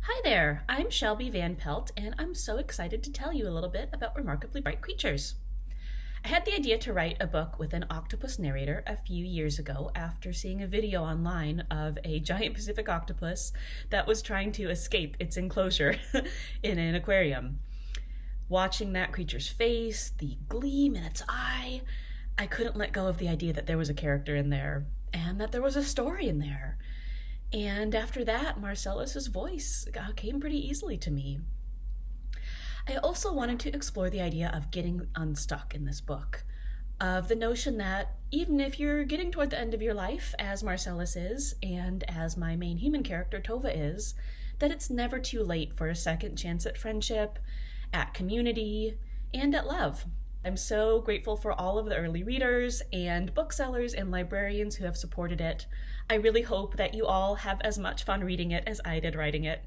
Hi there, I'm Shelby Van Pelt, and I'm so excited to tell you a little bit about remarkably bright creatures. I had the idea to write a book with an octopus narrator a few years ago after seeing a video online of a giant Pacific octopus that was trying to escape its enclosure in an aquarium. Watching that creature's face, the gleam in its eye, I couldn't let go of the idea that there was a character in there and that there was a story in there. And after that, Marcellus's voice came pretty easily to me. I also wanted to explore the idea of getting unstuck in this book, of the notion that even if you're getting toward the end of your life, as Marcellus is, and as my main human character, Tovo, is, that it's never too late for a second chance at friendship, at community, and at love. I'm so grateful for all of the early readers and booksellers and librarians who have supported it. I really hope that you all have as much fun reading it as I did writing it.